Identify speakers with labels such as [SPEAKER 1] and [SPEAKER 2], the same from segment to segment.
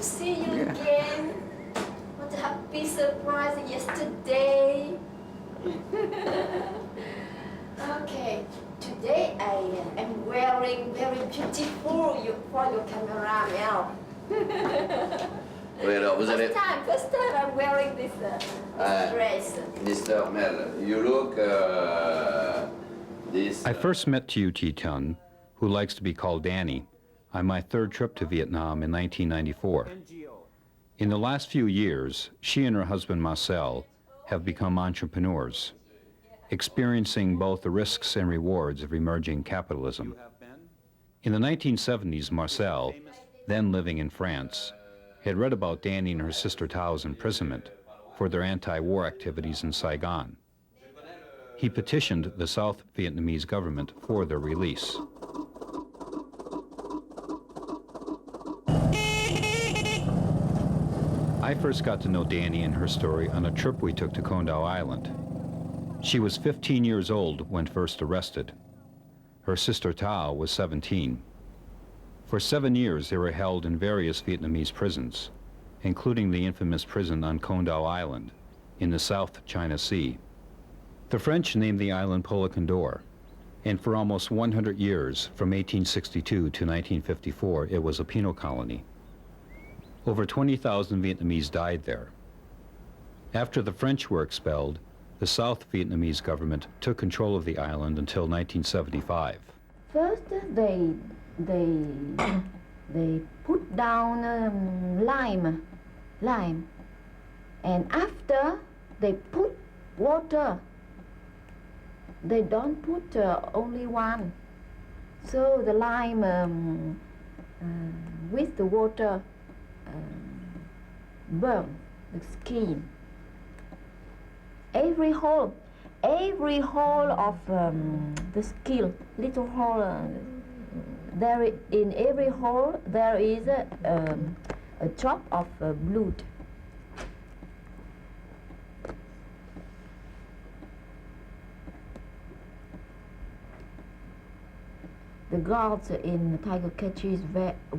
[SPEAKER 1] to see you again. What a happy surprise yesterday. Okay, today I am wearing very beautiful for your camera, Mel.
[SPEAKER 2] Well, was it?
[SPEAKER 1] First time I'm wearing this dress.
[SPEAKER 2] Mr. Mel, you look this.
[SPEAKER 3] I first met Thieu Thi Thanh, who likes to be called Danny, on my third trip to Vietnam in 1994. In the last few years, she and her husband Marcel have become entrepreneurs, experiencing both the risks and rewards of emerging capitalism. In the 1970s, Marcel, then living in France, had read about Danny and her sister Thao's imprisonment for their anti-war activities in Saigon. He petitioned the South Vietnamese government for their release. I first got to know Danny and her story on a trip we took to Con Dao Island. She was 15 years old when first arrested. Her sister Thao was 17. For 7 years, they were held in various Vietnamese prisons, including the infamous prison on Con Dao Island in the South China Sea. The French named the island Pola Condor, and for almost 100 years, from 1862 to 1954, it was a penal colony. Over 20,000 Vietnamese died there. After the French were expelled, the South Vietnamese government took control of the island until 1975.
[SPEAKER 4] First, they put down lime, and after they put water. They don't put only one. So the lime with the water burn the skin. Every hole of the skin, little hole, in every hole there is a drop of blood. The guards in tiger cages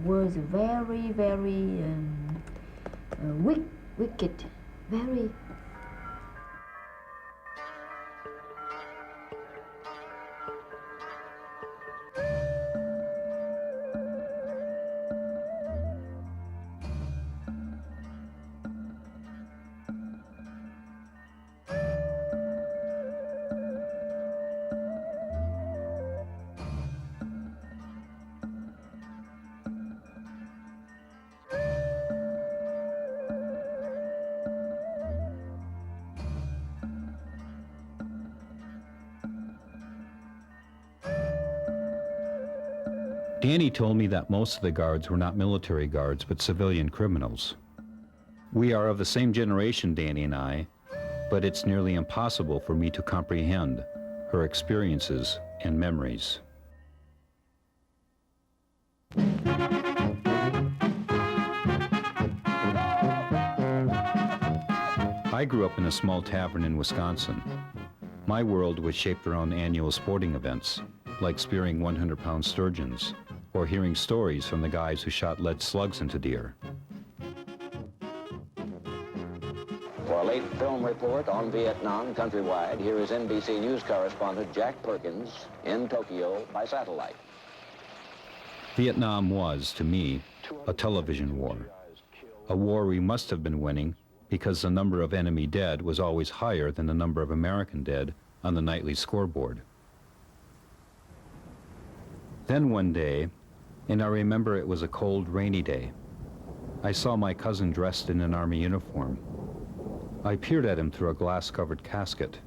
[SPEAKER 4] was very, very wicked, very.
[SPEAKER 3] Danny told me that most of the guards were not military guards, but civilian criminals. We are of the same generation, Danny and I, but it's nearly impossible for me to comprehend her experiences and memories. I grew up in a small tavern in Wisconsin. My world was shaped around annual sporting events, like spearing 100-pound sturgeons, or hearing stories from the guys who shot lead slugs into deer.
[SPEAKER 5] For a late film report on Vietnam countrywide, here is NBC News correspondent Jack Perkins in Tokyo by satellite.
[SPEAKER 3] Vietnam was, to me, a television war. A war we must have been winning because the number of enemy dead was always higher than the number of American dead on the nightly scoreboard. Then one day, and I remember it was a cold, rainy day, I saw my cousin dressed in an army uniform. I peered at him through a glass-covered casket.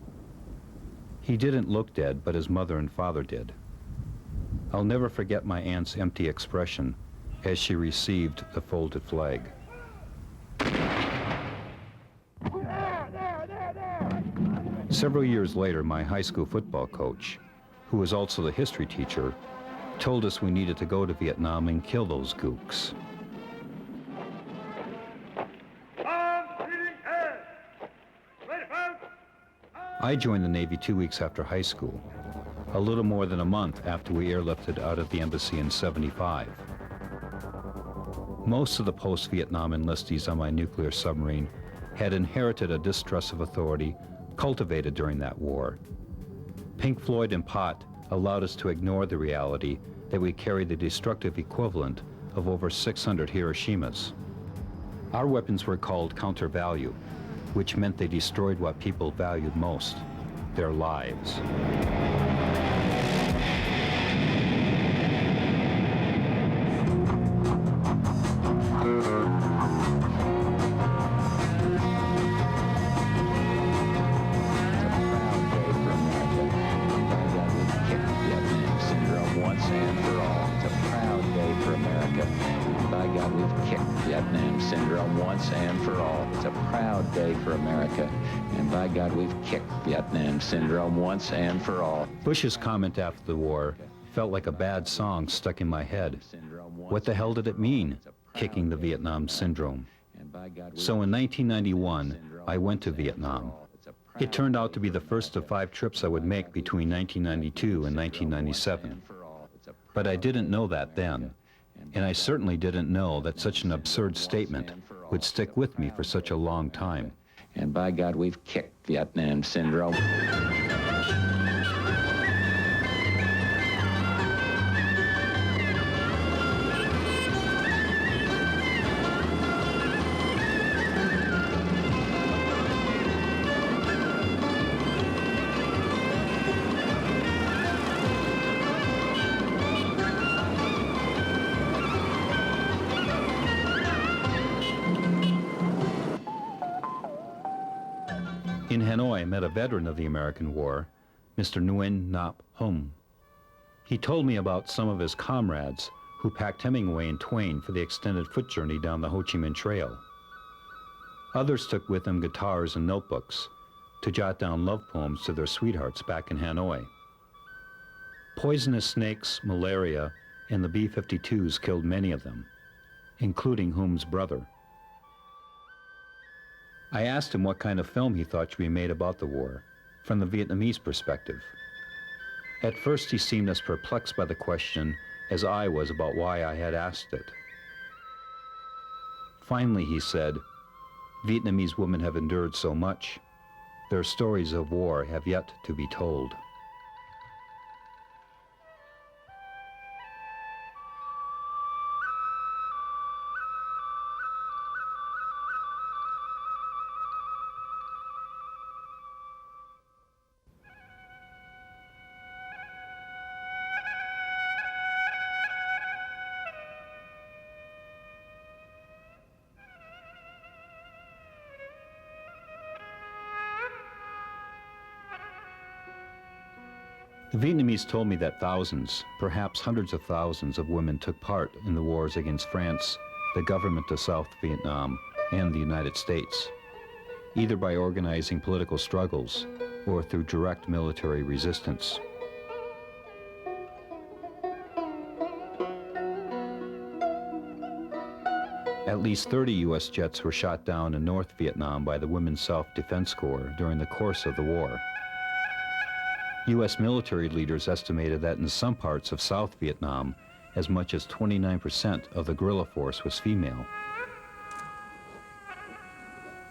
[SPEAKER 3] He didn't look dead, but his mother and father did. I'll never forget my aunt's empty expression as she received the folded flag. Several years later, my high school football coach, who was also the history teacher, told us we needed to go to Vietnam and kill those gooks. I joined the Navy 2 weeks after high school, a little more than a month after we airlifted out of the embassy in '75. Most of the post-Vietnam enlistees on my nuclear submarine had inherited a distrust of authority cultivated during that war. Pink Floyd and Pot allowed us to ignore the reality that we carried the destructive equivalent of over 600 Hiroshimas. Our weapons were called counter-value, which meant they destroyed what people valued most, their lives.
[SPEAKER 5] Vietnam syndrome once and for all.
[SPEAKER 3] Bush's comment after the war felt like a bad song stuck in my head. What the hell did it mean, kicking the Vietnam syndrome? So in 1991, I went to Vietnam. It turned out to be the first of 5 trips I would make between 1992 and 1997. But I didn't know that then, and I certainly didn't know that such an absurd statement would stick with me for such a long time.
[SPEAKER 5] And by God, we've kicked Vietnam syndrome.
[SPEAKER 3] In Hanoi, I met a veteran of the American War, Mr. Nguyen Nop Hum. He told me about some of his comrades who packed Hemingway and Twain for the extended foot journey down the Ho Chi Minh Trail. Others took with them guitars and notebooks to jot down love poems to their sweethearts back in Hanoi. Poisonous snakes, malaria, and the B-52s killed many of them, including Hum's brother. I asked him what kind of film he thought should be made about the war, from the Vietnamese perspective. At first he seemed as perplexed by the question as I was about why I had asked it. Finally he said, "Vietnamese women have endured so much. Their stories of war have yet to be told." The Vietnamese told me that thousands, perhaps hundreds of thousands of women took part in the wars against France, the government of South Vietnam, and the United States, either by organizing political struggles or through direct military resistance. At least 30 U.S. jets were shot down in North Vietnam by the Women's Self-Defense Corps during the course of the war. U.S. military leaders estimated that in some parts of South Vietnam, as much as 29% of the guerrilla force was female.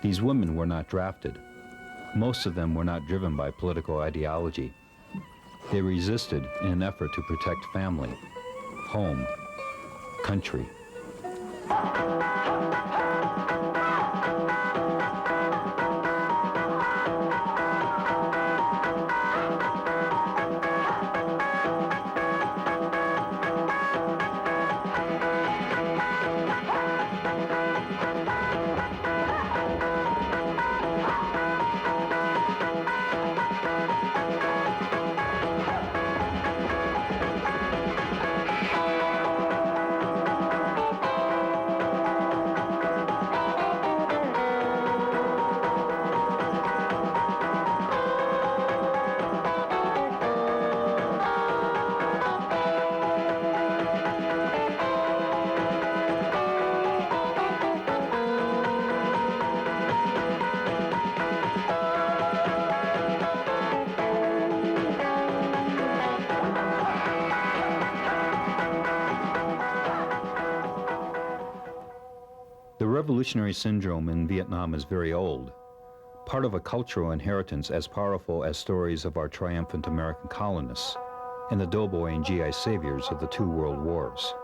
[SPEAKER 3] These women were not drafted. Most of them were not driven by political ideology. They resisted in an effort to protect family, home, country. The revolutionary syndrome in Vietnam is very old, part of a cultural inheritance as powerful as stories of our triumphant American colonists and the doughboy and GI saviors of the two world wars.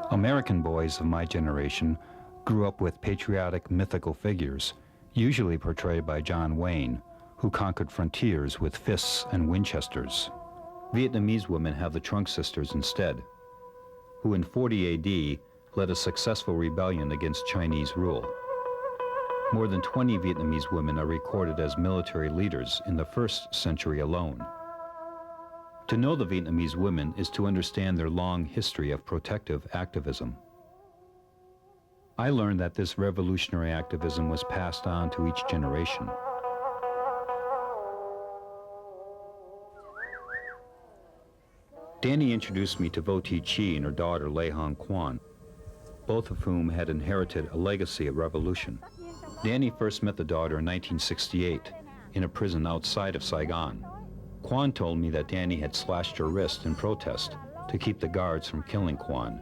[SPEAKER 3] American boys of my generation grew up with patriotic mythical figures, usually portrayed by John Wayne, who conquered frontiers with fists and Winchesters. Vietnamese women have the Trunk Sisters instead, who in 40 AD led a successful rebellion against Chinese rule. More than 20 Vietnamese women are recorded as military leaders in the 1st century alone. To know the Vietnamese women is to understand their long history of protective activism. I learned that this revolutionary activism was passed on to each generation. Danny introduced me to Vo Thi Chi and her daughter Lê Hồng Quan, both of whom had inherited a legacy of revolution. Danny first met the daughter in 1968 in a prison outside of Saigon. Quan told me that Danny had slashed her wrist in protest to keep the guards from killing Quan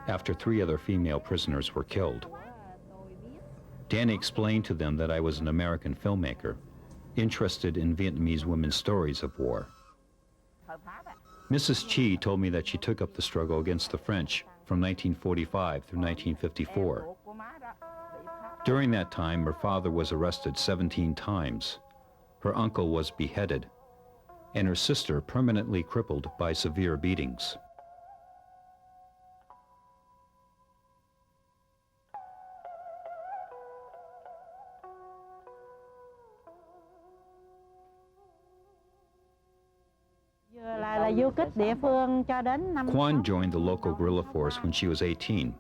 [SPEAKER 3] after 3 other female prisoners were killed. Danny explained to them that I was an American filmmaker, interested in Vietnamese women's stories of war. Mrs. Chi told me that she took up the struggle against the French from 1945 through 1954. During that time, her father was arrested 17 times, her uncle was beheaded, and her sister permanently crippled by severe beatings. Quan joined the local guerrilla force when she was 18.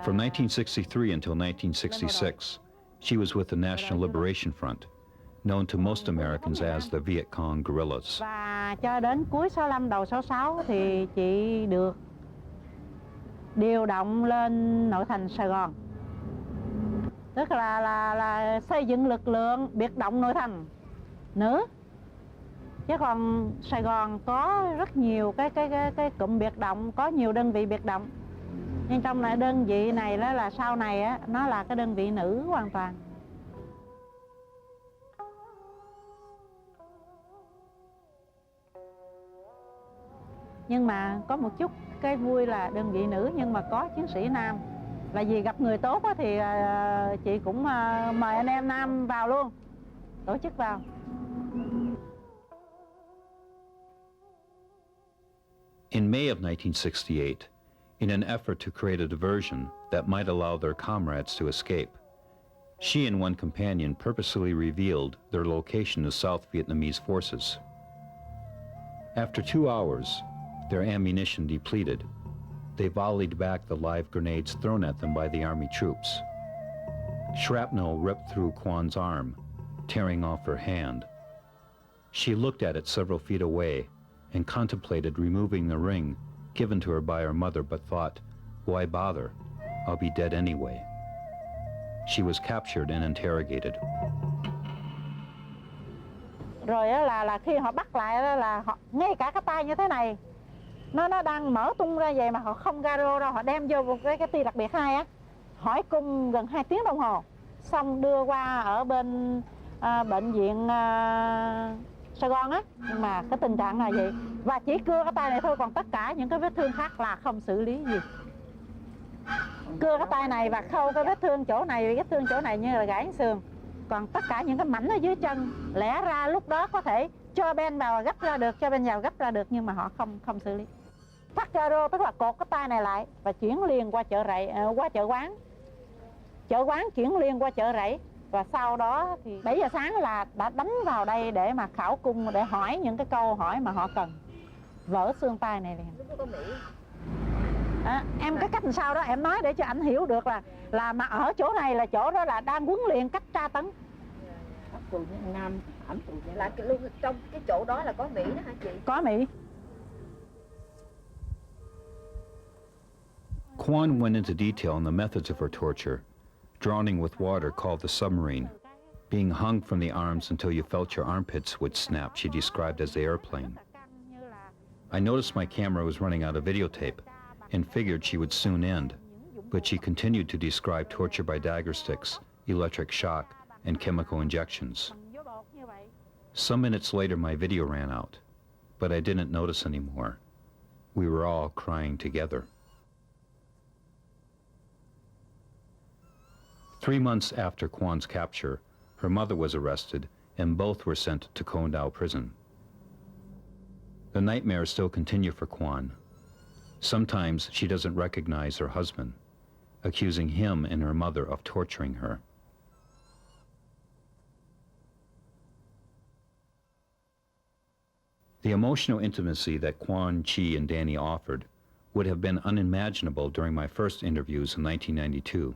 [SPEAKER 3] From 1963 until 1966, she was with the National Liberation Front, known to most Americans as the Viet Cong guerrillas.
[SPEAKER 6] Và cho đến cuối 65 đầu 66 thì chị được điều động lên nội thành Sài Gòn. Tức là xây dựng lực lượng biệt động nội thành nữ. Chứ còn Sài Gòn có rất nhiều cái cụm biệt động, có nhiều đơn vị biệt động. Nhưng trong lại đơn vị này đó là sau này á, nó là cái đơn vị nữ hoàn toàn. Nhưng mà có một chút cái vui là đơn vị nữ nhưng mà có chiến sĩ nam. Là vì gặp người tốt á, thì chị cũng mời anh em nam vào luôn, tổ chức vào.
[SPEAKER 3] In May of 1968, in an effort to create a diversion that might allow their comrades to escape, she and one companion purposely revealed their location to South Vietnamese forces. After 2 hours, their ammunition depleted, they volleyed back the live grenades thrown at them by the army troops. Shrapnel ripped through Quan's arm, tearing off her hand. She looked at it several feet away and contemplated removing the ring given to her by her mother, but thought, why bother? I'll be dead anyway. She was captured and interrogated.
[SPEAKER 6] Rồi là khi họ bắt lại là họ ngay cả cái tay như thế này nó đang mở tung ra vậy mà họ không garo đâu, họ đem vô một cái ti đặc biệt 2 á, hỏi cung gần 2 tiếng đồng hồ, xong đưa qua ở bên bệnh viện Sài Gòn á. Nhưng mà cái tình trạng là vậy, và chỉ cưa cái tay này thôi, còn tất cả những cái vết thương khác là không xử lý gì. Cưa cái tay này và khâu cái vết thương chỗ này, vết thương chỗ này như là gãy xương, còn tất cả những cái mảnh ở dưới chân lẽ ra lúc đó có thể cho bên vào gấp ra được, cho bên vào gấp ra được, nhưng mà họ không xử lý. Thắt garo tức là cột cái tay này lại và chuyển liền qua chợ rẫy, qua chợ quán chuyển liền qua chợ rẫy. Và sau đó thì 7 giờ sáng là đã đánh vào đây để mà khảo cung, để hỏi những cái câu hỏi mà họ cần, vỡ xương tay này liền. Em cái cách làm sao đó em nói để cho anh hiểu được là mà ở chỗ này là chỗ đó là đang huấn luyện cách tra tấn.
[SPEAKER 1] Tù Nam ẩm tù là luôn trong cái chỗ đó là có Mỹ đó hả chị?
[SPEAKER 6] Có Mỹ.
[SPEAKER 3] Quan went into detail on the methods of her torture, drowning with water called the submarine, being hung from the arms until you felt your armpits would snap, she described as the airplane. I noticed my camera was running out of videotape and figured she would soon end. but she continued to describe torture by dagger sticks, electric shock, and chemical injections. Some minutes later, my video ran out, but I didn't notice anymore. We were all crying together. 3 months after Kwan's capture, her mother was arrested, and both were sent to Con Dao prison. The nightmares still continue for Kwan. Sometimes she doesn't recognize her husband, accusing him and her mother of torturing her. The emotional intimacy that Kwan, Chi, and Danny offered would have been unimaginable during my first interviews in 1992.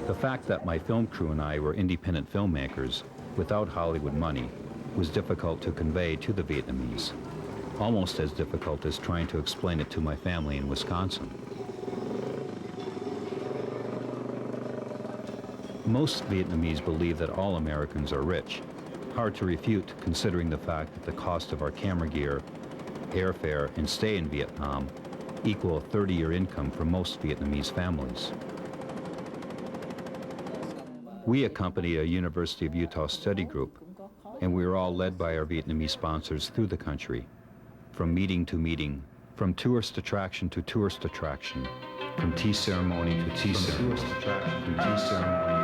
[SPEAKER 3] The fact that my film crew and I were independent filmmakers without Hollywood money was difficult to convey to the Vietnamese, almost as difficult as trying to explain it to my family in Wisconsin. Most Vietnamese believe that all Americans are rich, hard to refute considering the fact that the cost of our camera gear, airfare, and stay in Vietnam equal a 30-year income for most Vietnamese families. We accompany a University of Utah study group, and we are all led by our Vietnamese sponsors through the country, from meeting to meeting, from tourist attraction to tourist attraction, from tea ceremony to tea ceremony, from tea ceremony to tea ceremony.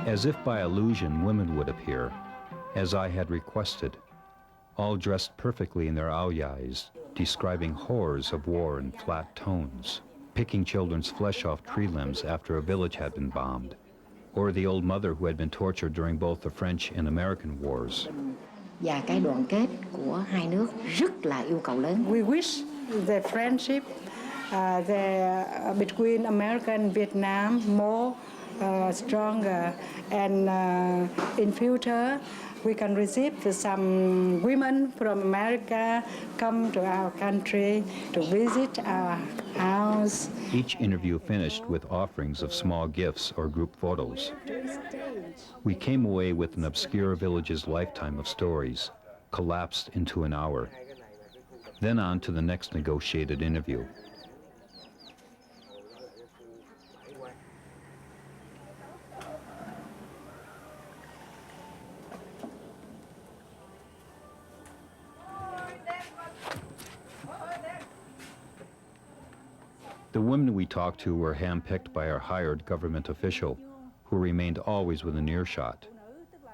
[SPEAKER 3] As if by illusion, women would appear, as I had requested, all dressed perfectly in their aoyais, describing horrors of war in flat tones, picking children's flesh off tree limbs after a village had been bombed, or the old mother who had been tortured during both the French and American wars.
[SPEAKER 7] Và cái đoàn kết của hai nước rất là yêu cầu lớn.
[SPEAKER 8] We wish the friendship between America and Vietnam more stronger, and in future we can receive some women from America come to our country to visit our house.
[SPEAKER 3] Each interview finished with offerings of small gifts or group photos. We came away with an obscure village's lifetime of stories, collapsed into an hour. Then on to the next negotiated interview. The women we talked to were handpicked by our hired government official, who remained always within earshot,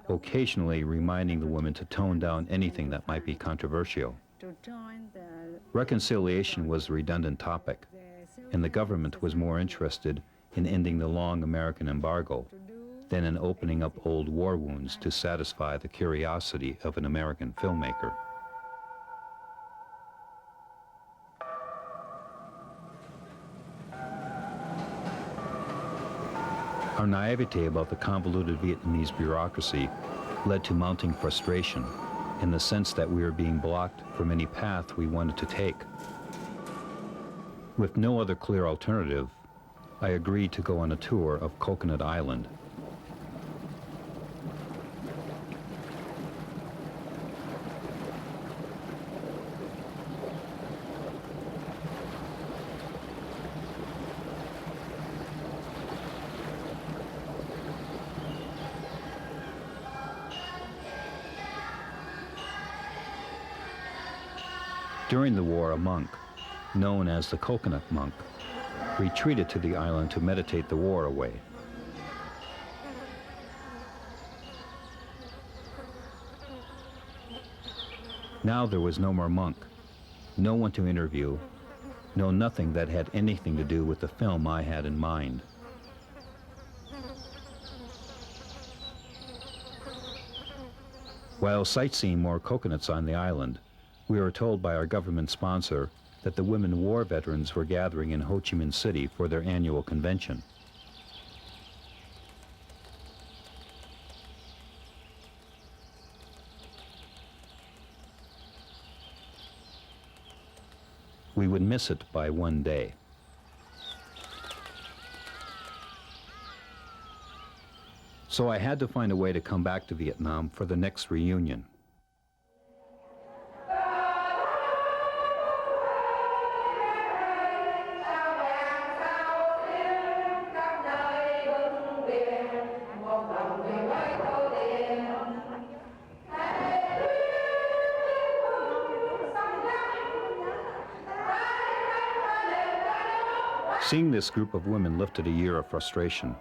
[SPEAKER 3] occasionally reminding the women to tone down anything that might be controversial. Reconciliation was the redundant topic, and the government was more interested in ending the long American embargo than in opening up old war wounds to satisfy the curiosity of an American filmmaker. Our naivete about the convoluted Vietnamese bureaucracy led to mounting frustration in the sense that we were being blocked from any path we wanted to take. With no other clear alternative, I agreed to go on a tour of Coconut Island. During the war, a monk, known as the Coconut Monk, retreated to the island to meditate the war away. Now there was no more monk, no one to interview, no nothing that had anything to do with the film I had in mind. While sightseeing more coconuts on the island, we were told by our government sponsor that the women war veterans were gathering in Ho Chi Minh City for their annual convention. We would miss it by one day. So I had to find a way to come back to Vietnam for the next reunion. Seeing this group of women lifted a year of frustration.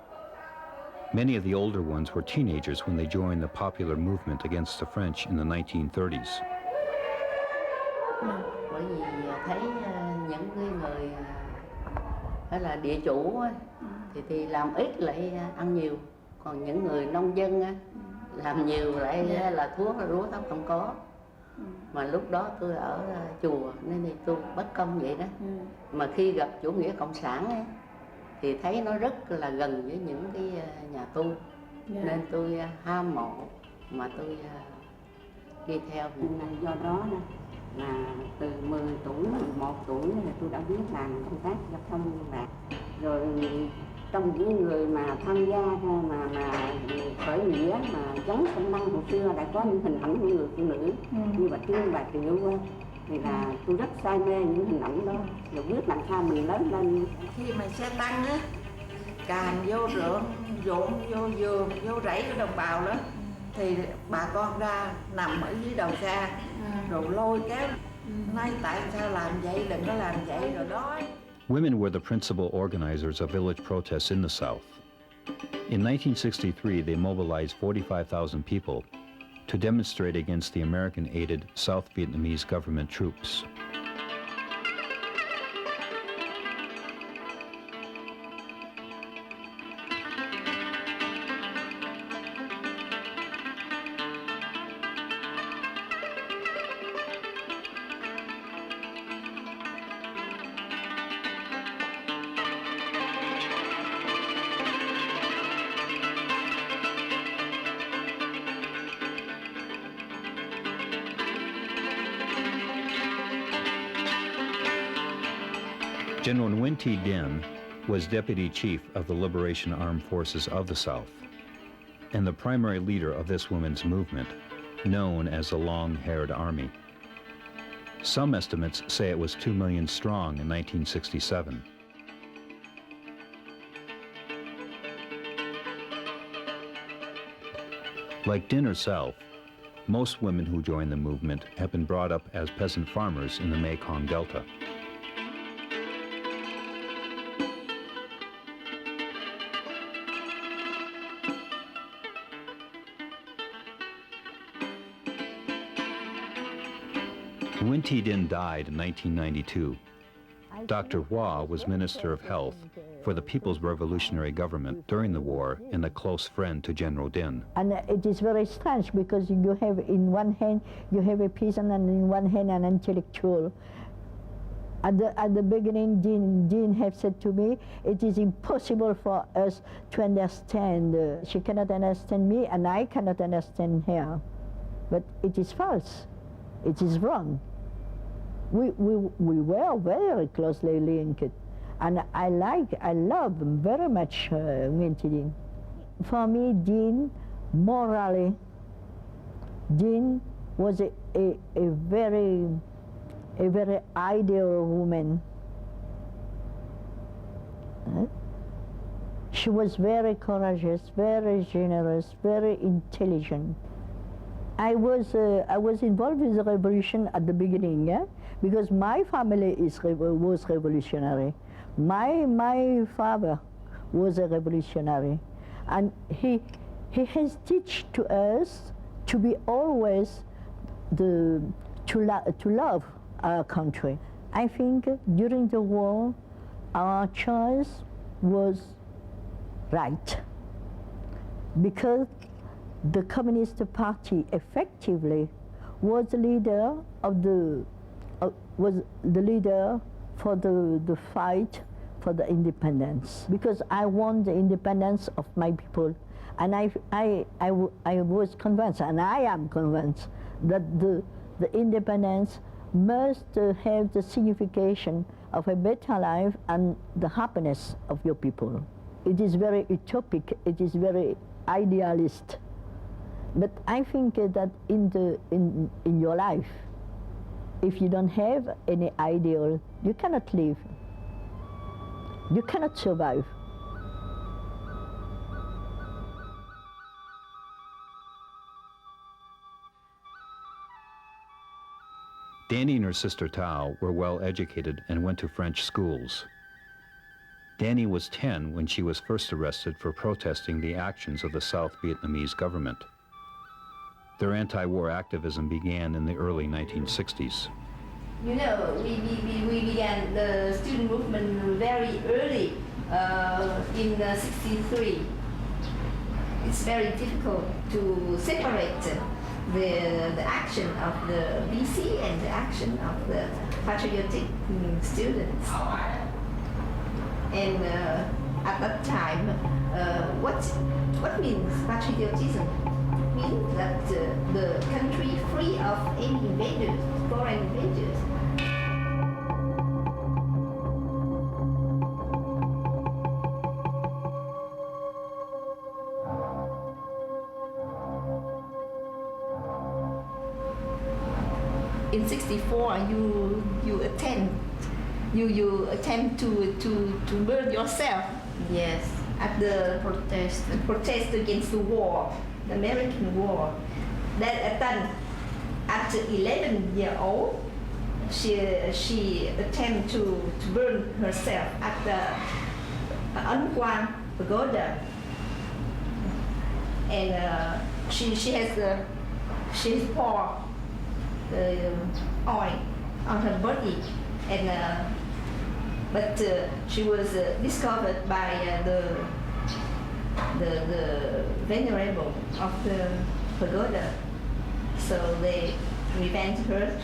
[SPEAKER 3] Many of the older ones were teenagers when they joined the popular movement against the French in the 1930s.
[SPEAKER 4] Bởi vì thấy những người hay là địa chủ thì làm ít lại ăn nhiều, còn những người nông dân làm nhiều lại là lúa thóc không có. Mà lúc đó tôi ở chùa nên thì tôi bất công vậy đó. Mà khi gặp chủ nghĩa cộng sản ấy, thì thấy nó rất là gần với những cái nhà tu, nên tôi ham mộ mà tôi đi theo.
[SPEAKER 9] Do đó là từ 10 tuổi, 11 tuổi là tôi đã biết làm công tác giao thông liên lạc. Rồi trong những người mà tham gia mà khởi nghĩa mà chống công năng hồi xưa đã có những hình ảnh của người phụ nữ như bà Trương, bà Triệu, thì là tôi rất say mê những hình ảnh đó, rồi biết làm sao mình lớn lên.
[SPEAKER 10] Khi mà xe tăng á, càn vô ruộng, vô vườn, vô rẫy của đồng bào đó, thì bà con ra nằm ở dưới đầu xe, rồi lôi kéo, nói tại sao làm vậy, đừng có làm vậy, rồi đói.
[SPEAKER 3] Women were the principal organizers of village protests in the South. In 1963, they mobilized 45,000 people to demonstrate against the American-aided South Vietnamese government troops. General Nguyen Thi Dinh was Deputy Chief of the Liberation Armed Forces of the South and the primary leader of this women's movement, known as the Long-Haired Army. Some estimates say it was 2 million strong in 1967. Like Dinh herself, most women who joined the movement have been brought up as peasant farmers in the Mekong Delta. Nguyen Thi Dinh died in 1992. Dr. Hoa was Minister of Health for the People's Revolutionary Government during the war and a close friend to General Dinh.
[SPEAKER 6] And it is very strange because you have in one hand, you have a peasant and in one hand an intellectual. At the beginning, Jean have said to me, it is impossible for us to understand. She cannot understand me, and I cannot understand her. But it is false. It is wrong. We were very closely linked, and I love very much Nguyen Thi Dinh. For me, Jean, morally, Jean was a very ideal woman. She was very courageous, very generous, very intelligent. I was involved with the revolution at the beginning, yeah? Because my family was revolutionary. My father was a revolutionary, and he has taught to us to be always to love our country. I think during the war, our choice was right, because the Communist Party effectively was the leader of for the fight for the independence. Because I want the independence of my people, and I was convinced, and I am convinced, that the independence must have the signification of a better life and the happiness of your people. It is very utopic, it is very idealist. But I think that in your life, if you don't have any ideal, you cannot live. You cannot survive.
[SPEAKER 3] Danny and her sister Thao were well educated and went to French schools. Danny was 10 when she was first arrested for protesting the actions of the South Vietnamese government. Their anti-war activism began in the early 1960s.
[SPEAKER 1] You know, we began the student movement very early, in '63. It's very difficult to separate the action of the BC and the action of the patriotic students. And at that time, what means patriotism? Means that the country free of any invaders, foreign invaders. In '64, you attempt to burn yourself.
[SPEAKER 7] Yes.
[SPEAKER 1] At the protest against the war, the American war. Then at 11 years old, she attempted to burn herself at the Ấn Quang Pagoda, and she has poured oil on her body, and but she was discovered by the venerable of the pagoda, so they prevented her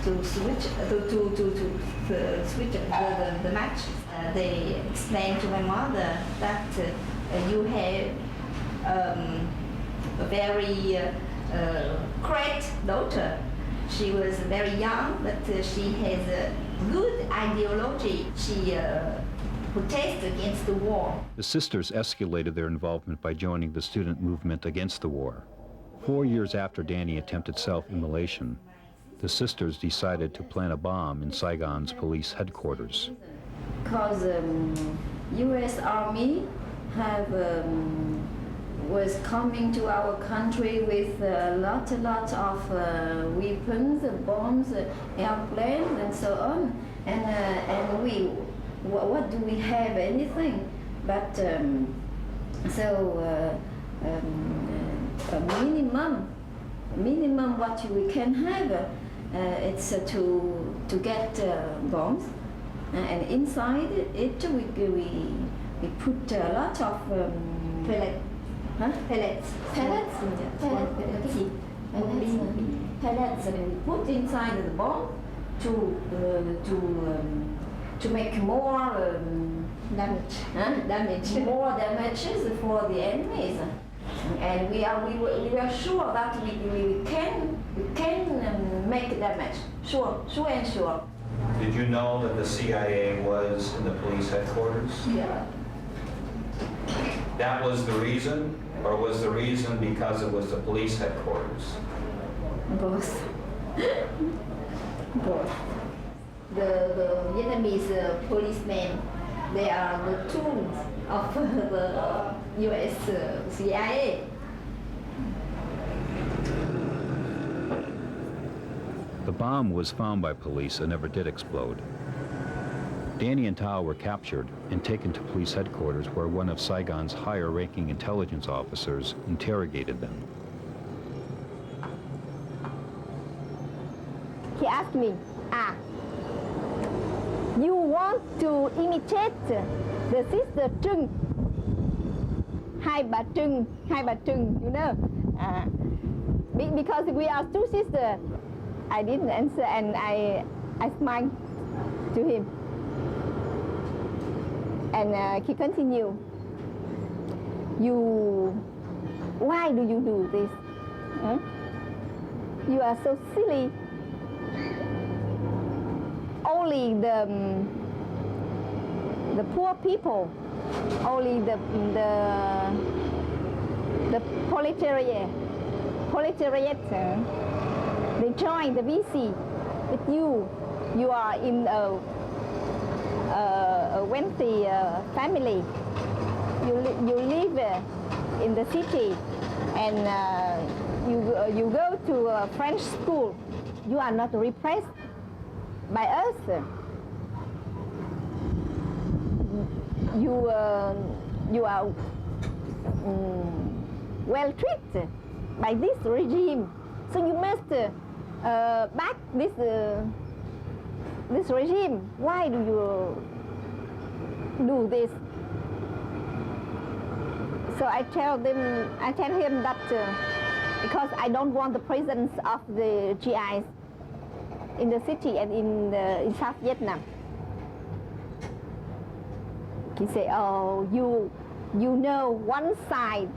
[SPEAKER 1] to switch the match. They explained to my mother that you have a very great daughter. She was very young, but she has a good ideology. She protest against the war.
[SPEAKER 3] The sisters escalated their involvement by joining the student movement against the war. 4 years after Danny attempted self-immolation, the sisters decided to plant a bomb in Saigon's police headquarters.
[SPEAKER 7] Because U.S. Army was coming to our country with a lot of weapons, bombs, airplanes, and so on. And we, what do we have? Anything? But a minimum what we can have. It's to get bombs, and inside it we put a lot of
[SPEAKER 1] Pellets.
[SPEAKER 7] Pellets. Pellets. And we put inside the bomb to make more
[SPEAKER 1] damage.
[SPEAKER 7] more damages for the enemies. And we are sure that we can make damage. Sure and sure.
[SPEAKER 3] Did you know that the CIA was in the police headquarters?
[SPEAKER 7] Yeah.
[SPEAKER 3] That was the reason, or was the reason because it was the police headquarters?
[SPEAKER 7] Both.
[SPEAKER 1] Both. The Vietnamese policemen, they are the tools of the U.S. CIA.
[SPEAKER 3] The bomb was found by police and never did explode. Danny and Thao were captured and taken to police headquarters where one of Saigon's higher-ranking intelligence officers interrogated them.
[SPEAKER 11] He asked me, you want to imitate the sister Trưng, Hai Bà Trưng, you know? Because we are two sisters. I didn't answer, and I smiled to him. And he continued, why do you do this? Huh? You are so silly. Only the poor people, only the proletariat, they join the VC. But you are in a wealthy family. You live in the city, and you go to a French school. You are not repressed by us. You are well treated by this regime. So you must back this regime. Why do you do this? So I tell him that because I don't want the presence of the GIs in the city and in South Vietnam. He say, oh, you know one side,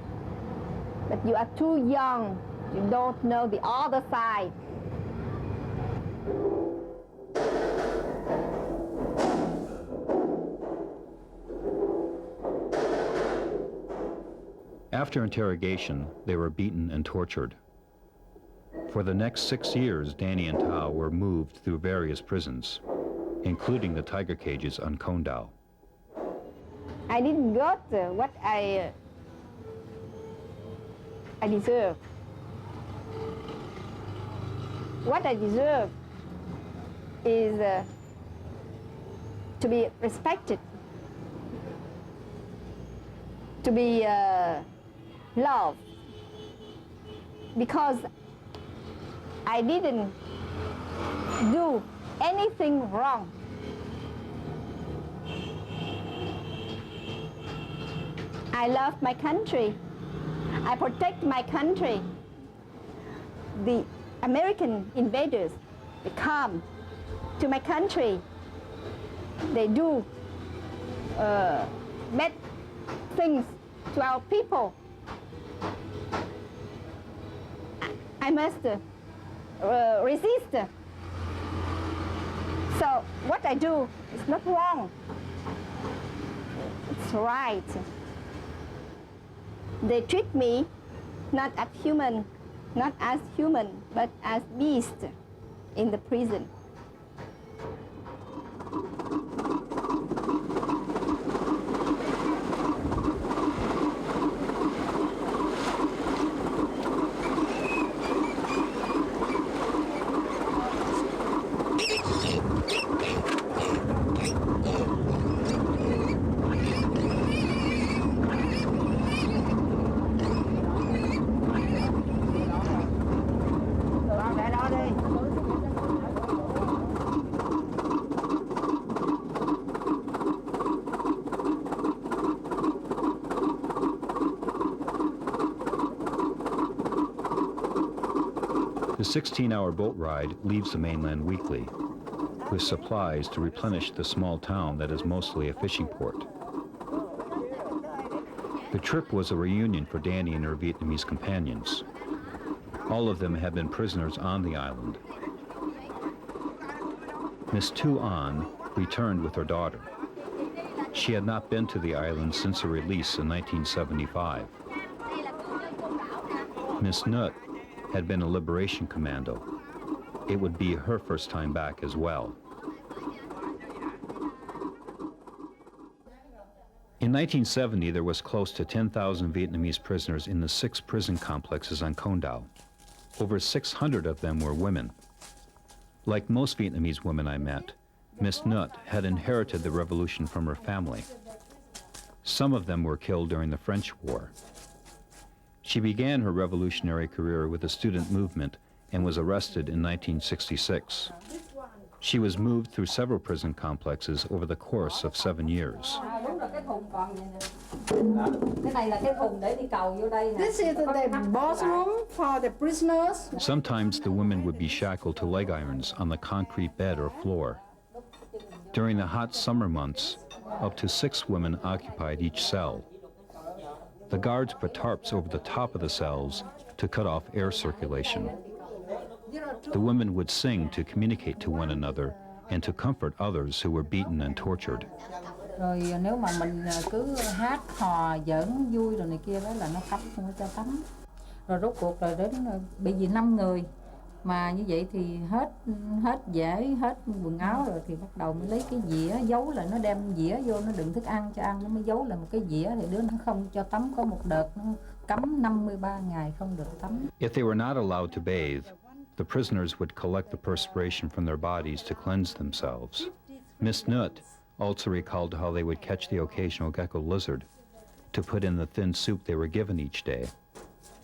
[SPEAKER 11] but you are too young. You don't know the other side.
[SPEAKER 3] After interrogation, they were beaten and tortured. For the next 6 years, Danny and Thao were moved through various prisons, including the tiger cages on Con Dao.
[SPEAKER 11] I didn't got what I deserve. What I deserve is to be respected, to be loved, because I didn't do anything wrong. I love my country. I protect my country. The American invaders, they come to my country. They do bad things to our people. I must resist. So what I do is not wrong. It's right. They treat me not as human, but as beast in the prison.
[SPEAKER 3] The 16-hour boat ride leaves the mainland weekly. with supplies to replenish the small town that is mostly a fishing port. The trip was a reunion for Danny and her Vietnamese companions. All of them had been prisoners on the island. Miss Tu An returned with her daughter. She had not been to the island since her release in 1975. Miss Nut had been a liberation commando. It would be her first time back as well. In 1970, there was close to 10,000 Vietnamese prisoners in the 6 prison complexes on Con Dao. Over 600 of them were women. Like most Vietnamese women I met, Miss Nut had inherited the revolution from her family. Some of them were killed during the French War. She began her revolutionary career with the student movement and was arrested in 1966. She was moved through several prison complexes over the course of 7 years.
[SPEAKER 8] This is the bathroom for the prisoners.
[SPEAKER 3] Sometimes the women would be shackled to leg irons on the concrete bed or floor. During the hot summer months, up to 6 women occupied each cell. The guards put tarps over the top of the cells to cut off air circulation. The women would sing to communicate to one another and to comfort others who were beaten and tortured.
[SPEAKER 6] Rồi nếu mà mình cứ hát hò giỡn vui rồi này kia đó là nó cấm không có cho tắm. Rồi rốt cuộc rồi đến bị vì 5 người mà như vậy thì hết dễ hết quần áo rồi thì bắt đầu mới lấy cái dĩa giấu là nó đem dĩa vô nó đựng thức ăn cho ăn, nó mới giấu là một cái dĩa thì đứa nó không cho tắm, có một đợt nó cấm 53 ngày không được tắm.
[SPEAKER 3] If they were not allowed to bathe, the prisoners would collect the perspiration from their bodies to cleanse themselves. Miss Nut also recalled how they would catch the occasional gecko lizard to put in the thin soup they were given each day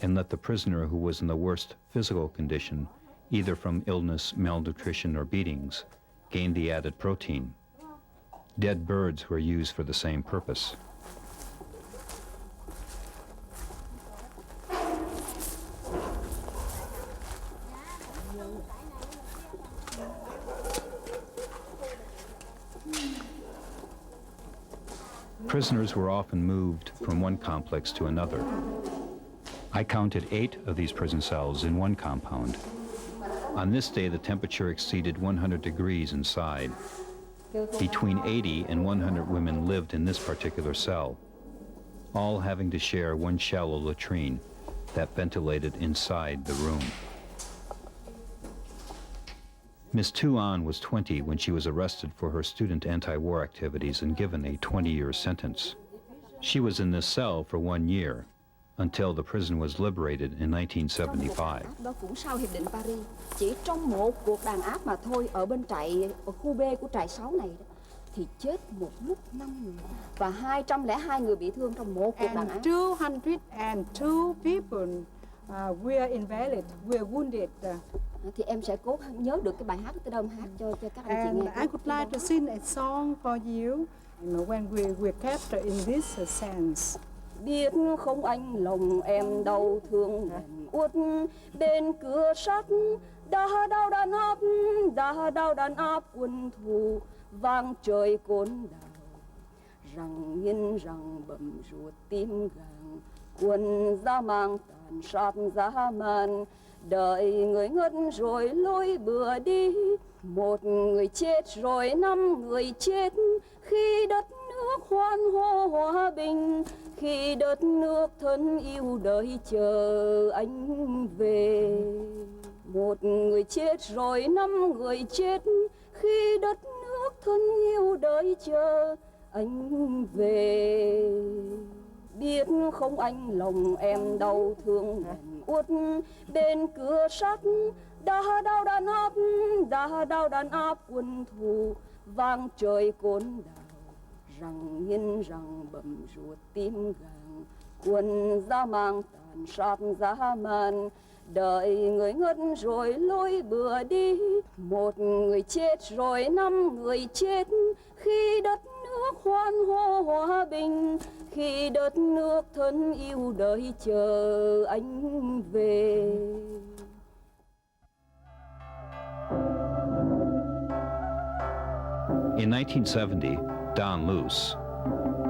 [SPEAKER 3] and let the prisoner who was in the worst physical condition, either from illness, malnutrition, or beatings, gain the added protein. Dead birds were used for the same purpose. Prisoners were often moved from one complex to another. I counted 8 of these prison cells in one compound. On this day, the temperature exceeded 100 degrees inside. Between 80 and 100 women lived in this particular cell, all having to share one shallow latrine that ventilated inside the room. Miss Tu An was 20 when she was arrested for her student anti-war activities and given a 20-year sentence. She was in this cell for 1 year until the prison was liberated in 1975.
[SPEAKER 12] Đó cũng sau hiệp định Paris, chỉ trong một cuộc đàn áp mà thôi ở bên trại ở khu B của trại 6 này đó, thì chết một lúc 5 người và 202 người bị thương trong một cuộc đàn áp.
[SPEAKER 8] 202 people were invalid, were wounded.
[SPEAKER 12] Thì em sẽ cố nhớ được cái bài hát tới đâu hát cho các anh chị nghe.
[SPEAKER 8] I would like to sing a song for you. When we kept in this sense.
[SPEAKER 12] Biết không anh lòng em đau thương uất bên cửa sắt đã đau đàn áp quân thù vang trời côn đảo rằng nghiến rằng bầm ruột tim gàng quân ra mang tàn sát dã man đợi người ngất rồi lối bừa đi một người chết rồi 5 người chết khi đất nước hoan hô hòa bình khi đất nước thân yêu đợi chờ anh về một người chết rồi 5 người chết khi đất nước thân yêu đợi chờ anh về biết không anh lòng em đau thương uất bên cửa sắt đã đau đàn áp quân thù vang trời côn đảo rằng nghiến rằng bầm ruột tim gàng quân ra mang tàn sát dã man đợi người ngất rồi lối bừa đi một người chết rồi 5 người chết khi đất nước hoan hô hòa bình khi đất nước thân yêu đợi chờ anh về.
[SPEAKER 3] In 1970, Don Luce,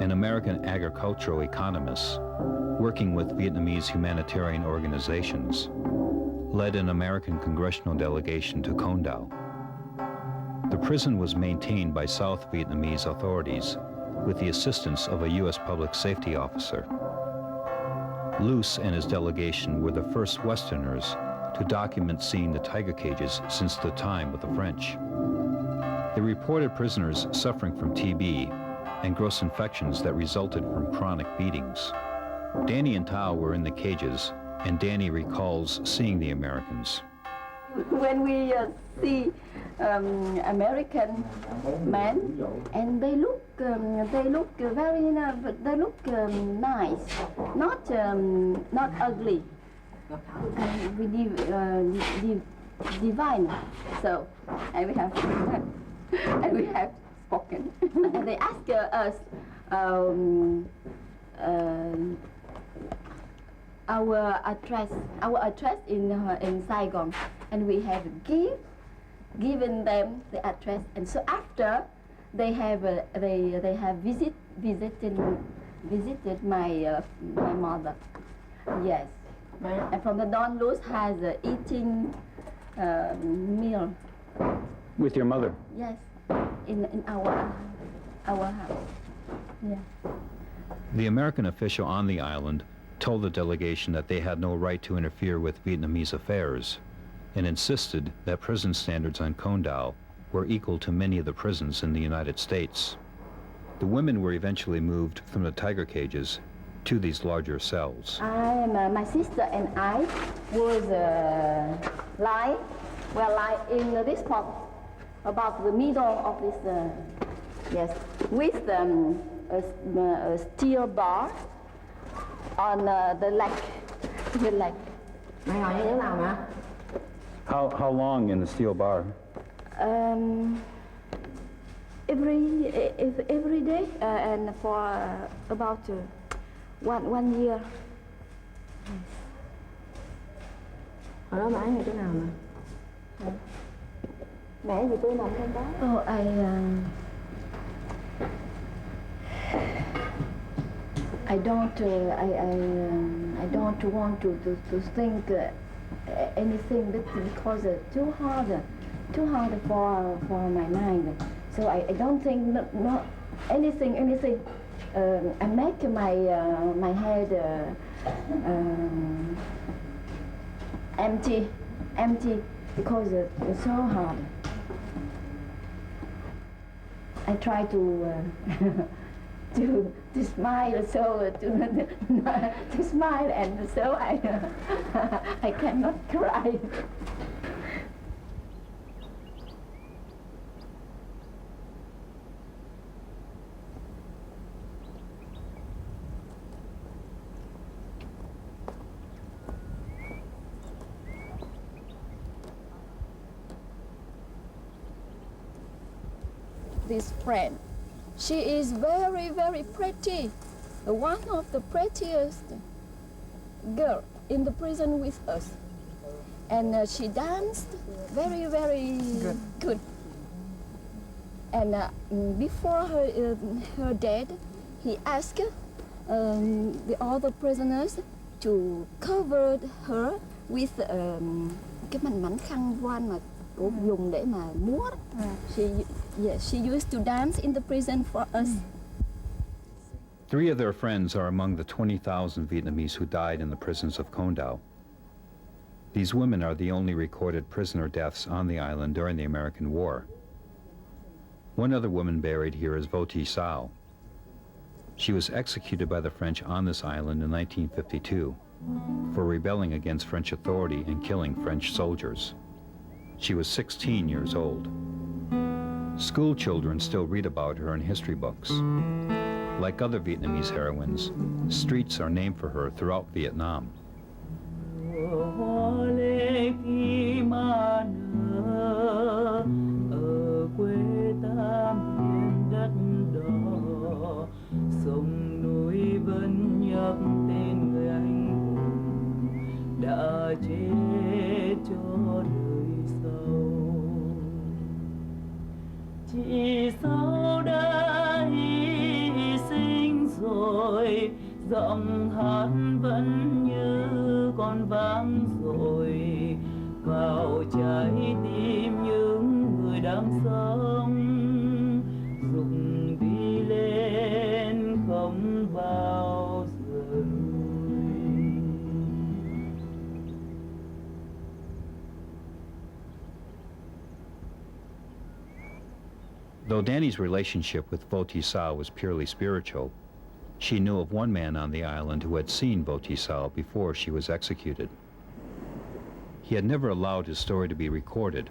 [SPEAKER 3] an American agricultural economist working with Vietnamese humanitarian organizations, led an American congressional delegation to Con Dao. The prison was maintained by South Vietnamese authorities with the assistance of a U.S. public safety officer. Luce and his delegation were the first Westerners to document seeing the tiger cages since the time of the French. They reported prisoners suffering from TB and gross infections that resulted from chronic beatings. Danny and Tao were in the cages, and Danny recalls seeing the Americans.
[SPEAKER 12] When we see American men, and they look very nice, not ugly, and we divine. So, and we have spoken, and they ask us our address in Saigon, and we have given them the address, and so after they have visited my mother. Yes, and from the Don Luce has eating meal.
[SPEAKER 3] With your mother?
[SPEAKER 12] Yes, in our house. Yeah.
[SPEAKER 3] The American official on the island told the delegation that they had no right to interfere with Vietnamese affairs and insisted that prison standards on Con Dao were equal to many of the prisons in the United States. The women were eventually moved from the tiger cages to these larger cells.
[SPEAKER 12] My sister and I was lying in this spot, about the middle of this, yes, with a steel bar on the leg.
[SPEAKER 3] How long in the steel bar?
[SPEAKER 12] Every day, and for about 1 year.
[SPEAKER 11] Hồi đó mẹ ở chỗ nào mà? Mẹ gì tôi nằm trong đó?
[SPEAKER 12] Oh, I don't want to think anything because too hard for my mind. So I don't think not anything. I make my head empty because it's so hard. I try to to smile, so to smile, and so I cannot cry. This friend, she is very, very pretty. One of the prettiest girl in the prison with us. And she danced very, very good. And before her death, he asked the other prisoners to cover her with cái mảnh khăn voan mà cô dùng để mà múa. She used to dance in the prison for us.
[SPEAKER 3] 3 of their friends are among the 20,000 Vietnamese who died in the prisons of Con Dao. These women are the only recorded prisoner deaths on the island during the American War. One other woman buried here is Vo Thi Sao. She was executed by the French on this island in 1952 for rebelling against French authority and killing French soldiers. She was 16 years old. School children still read about her in history books. Like other Vietnamese heroines, streets are named for her throughout Vietnam.
[SPEAKER 13] Sông núi vẫn nhắc tên người anh hùng đã chết cho đời sau. Chỉ
[SPEAKER 3] Though Danny's relationship with Vo Thi Sao was purely spiritual, she knew of one man on the island who had seen Vo Thi Sao before she was executed. He had never allowed his story to be recorded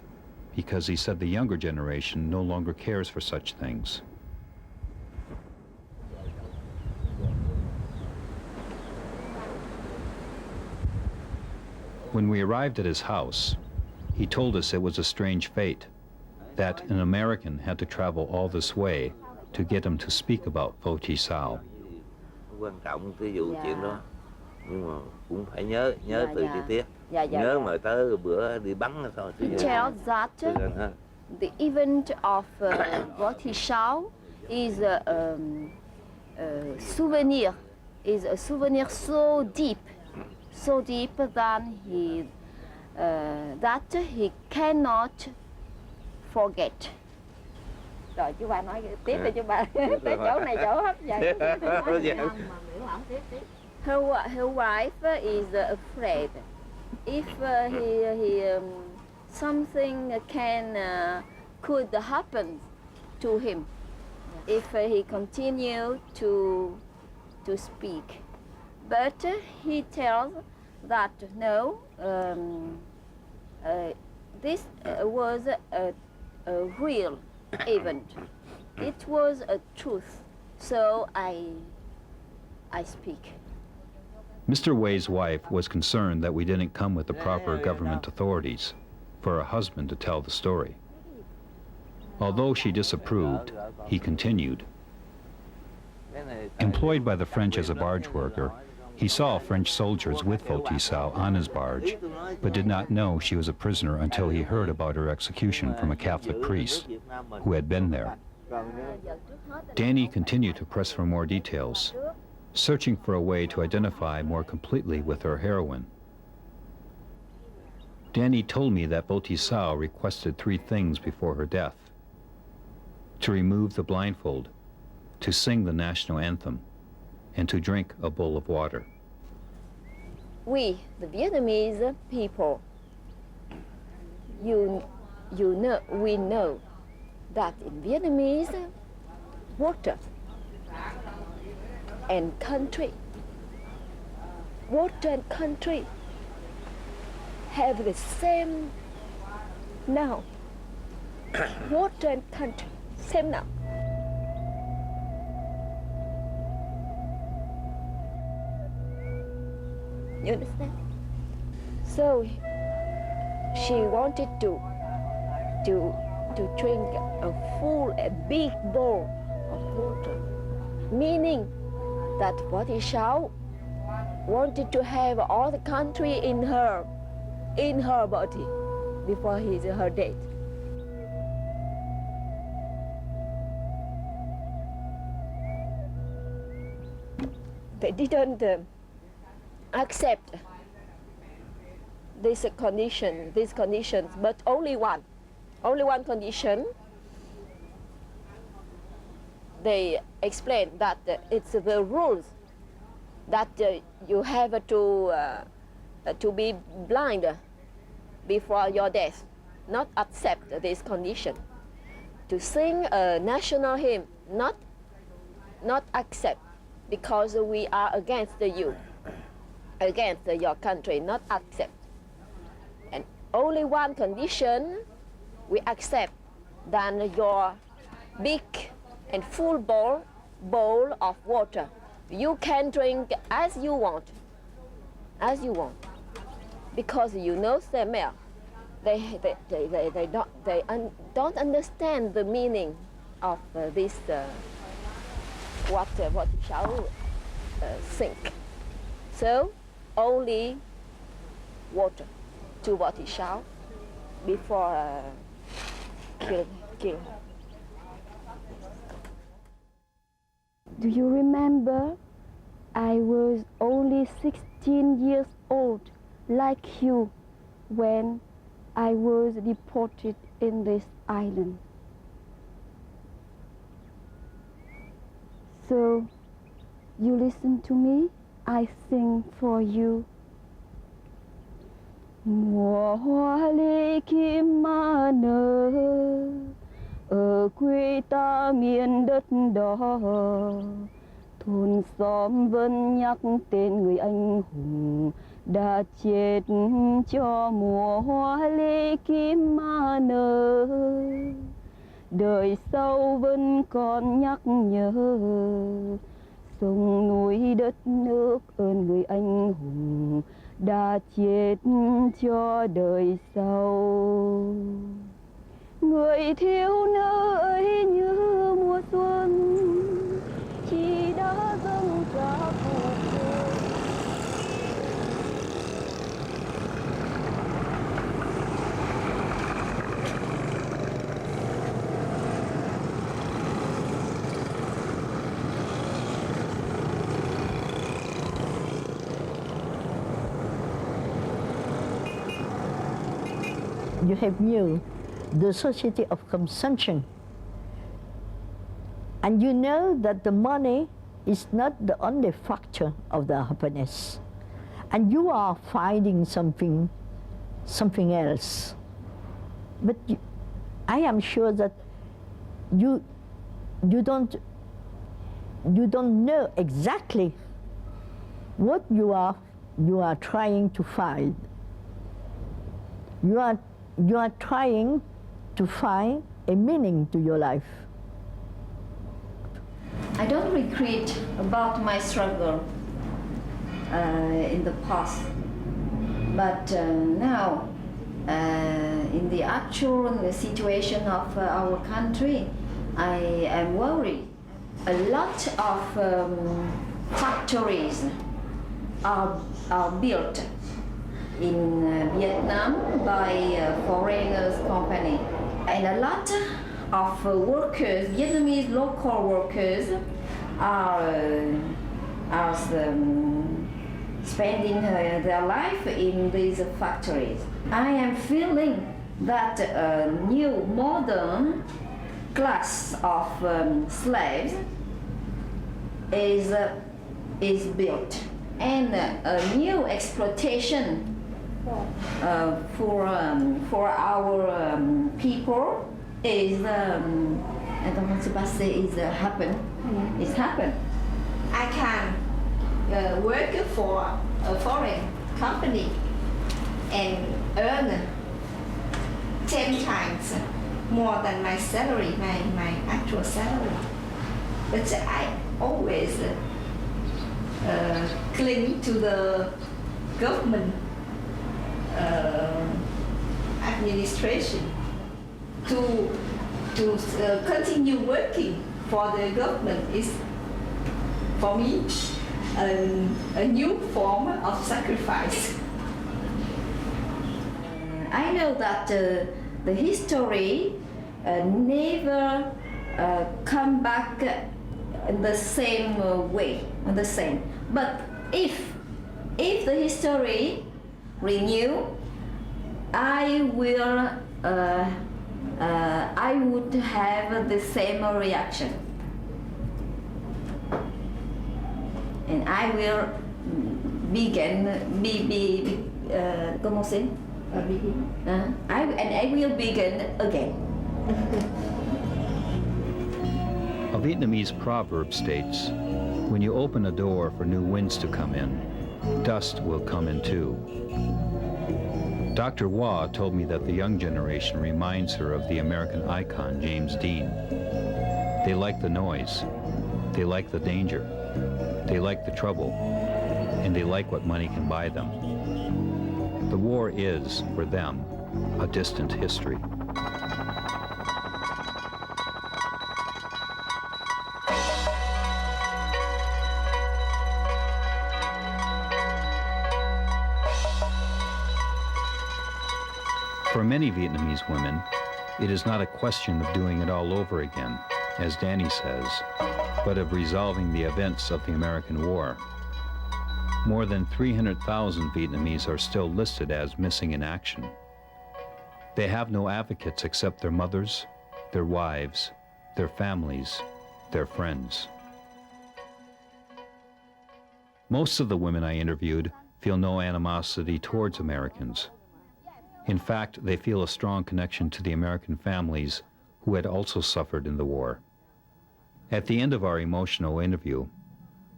[SPEAKER 3] because he said the younger generation no longer cares for such things. When we arrived at his house, he told us it was a strange fate, that an American had to travel all this way to get him to speak about Vo Thi Sao.
[SPEAKER 14] Quan trọng cái vụ chuyện đó, nhưng mà cũng phải nhớ từ chi tiết. Nhớ mà tới bữa đi bắn thôi.
[SPEAKER 12] He tells that the event of Vo Thi Sao is a souvenir, so deep that he cannot forget. Rồi chú bà nói tiếp đi chú bà, tới chỗ này chỗ hấp dẫn. Her wife is afraid if something could happen to him if he continue to speak, but he tells that no, this was a real event. It was a truth, so I speak.
[SPEAKER 3] Mr. Wei's wife was concerned that we didn't come with the proper government authorities for her husband to tell the story. Although she disapproved, he continued. Employed by the French as a barge worker, he saw French soldiers with Vo Thi Sao on his barge, but did not know she was a prisoner until he heard about her execution from a Catholic priest who had been there. Danny continued to press for more details, searching for a way to identify more completely with her heroine. Danny told me that Vo Thi Sao requested 3 things before her death: to remove the blindfold, to sing the national anthem, and to drink a bowl of water.
[SPEAKER 12] We, the Vietnamese people, we know that in Vietnamese, water and country have the same noun. Water and country, same noun. You understand? So she wanted to drink a big bowl of water, meaning that Vo Thi Sao wanted to have all the country in her body before her death. They didn't accept these conditions, but only one condition. They explained that it's the rules that you have to be blind before your death. Not accept this condition. To sing a national hymn, not accept, because we are against you, against your country, not accept. And only one condition we accept, then your big and full bowl of water. You can drink as you want, because you know Samuel. They don't understand the meaning of this what shall sink. So only water to Vo Thi Sao before kill her. Do you remember? I was only 16 years old, like you, when I was deported in this island. So, you listen to me, I sing for you. Mùa hoa lê kim ma nở ở quê ta miền đất đó, thôn xóm vẫn nhắc tên người anh hùng đã chết cho mùa hoa lê kim ma nở. Đời sau vẫn còn nhắc nhớ sông núi đất nước ơn người anh hùng đã chết cho đời sau. Người thiếu nữ ấy như mùa xuân chỉ đã dâng cả cuộc đời.
[SPEAKER 15] You have knew the society of consumption. And you know that the money is not the only factor of the happiness. And you are finding something else. But I am sure that you don't know exactly what you are trying to find. You are trying to find a meaning to your life.
[SPEAKER 7] I don't regret about my struggle in the past, but now in the actual situation of our country, I am worried. A lot of factories are built in Vietnam by foreigners company, and a lot of workers, Vietnamese local workers, are spending their life in these factories. I am feeling that a new modern class of slaves is built, and a new exploitation for our people is I don't want to say is happen. It's happened. I can work for a foreign company and earn 10 times more than my salary, my actual salary. But I always cling to the government administration to continue working for the government is for me a new form of sacrifice. I know that the history never come back in the same way, the same. But if the history renew, I would have the same reaction, and I will I will begin again.
[SPEAKER 3] A Vietnamese proverb states, when you open a door for new winds to come in, dust will come in too. Dr. Wah told me that the young generation reminds her of the American icon James Dean. They like the noise, they like the danger, they like the trouble, and they like what money can buy them. The war is, for them, a distant history. For many Vietnamese women, it is not a question of doing it all over again, as Danny says, but of resolving the events of the American War. More than 300,000 Vietnamese are still listed as missing in action. They have no advocates except their mothers, their wives, their families, their friends. Most of the women I interviewed feel no animosity towards Americans. In fact, they feel a strong connection to the American families who had also suffered in the war. At the end of our emotional interview,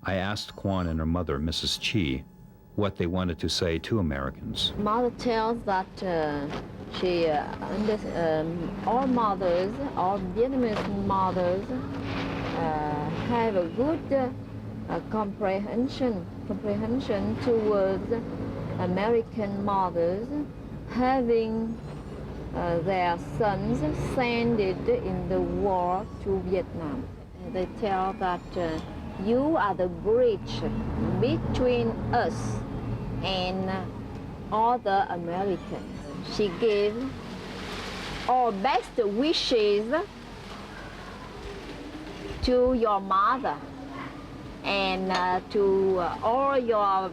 [SPEAKER 3] I asked Kwan and her mother, Mrs. Chi, what they wanted to say to Americans.
[SPEAKER 11] Mother tells that all mothers, all Vietnamese mothers, have a good comprehension towards American mothers having their sons sent in the war to Vietnam. They tell that you are the bridge between us and other Americans. She gave all best wishes to your mother and to all your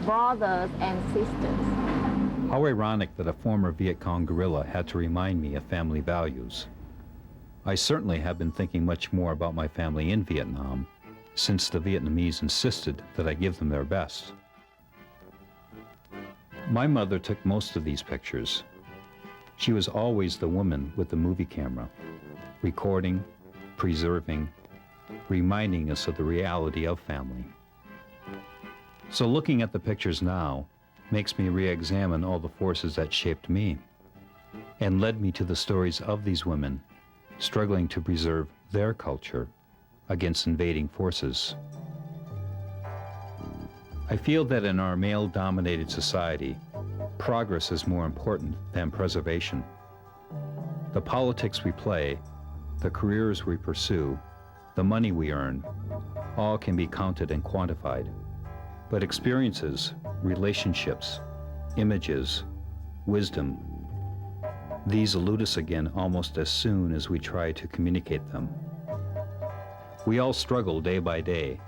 [SPEAKER 11] brothers and sisters.
[SPEAKER 3] How ironic that a former Viet Cong guerrilla had to remind me of family values. I certainly have been thinking much more about my family in Vietnam since the Vietnamese insisted that I give them their best. My mother took most of these pictures. She was always the woman with the movie camera, recording, preserving, reminding us of the reality of family. So looking at the pictures now makes me re-examine all the forces that shaped me and led me to the stories of these women struggling to preserve their culture against invading forces. I feel that in our male-dominated society, progress is more important than preservation. The politics we play, the careers we pursue, the money we earn, all can be counted and quantified. But experiences, relationships, images, wisdom, these elude us again almost as soon as we try to communicate them. We all struggle day by day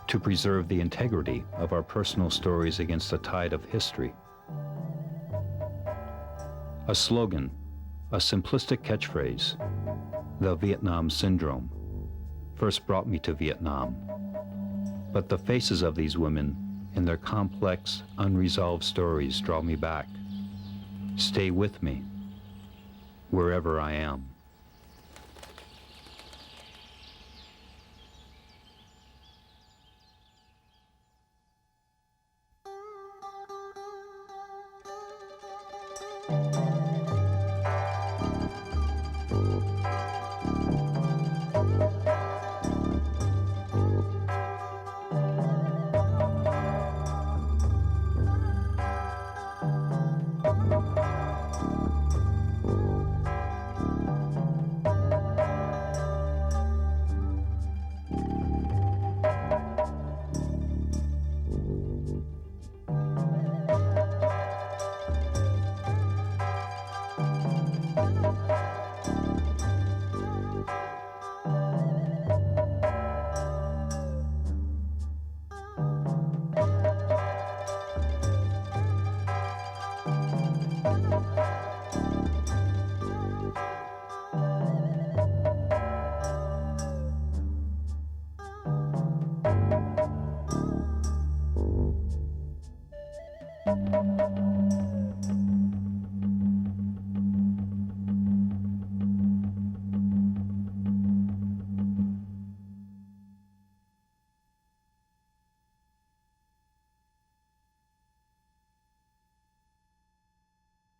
[SPEAKER 3] to preserve the integrity of our personal stories against the tide of history. A slogan, a simplistic catchphrase, the Vietnam Syndrome, first brought me to Vietnam. But the faces of these women and their complex, unresolved stories draw me back. Stay with me, wherever I am.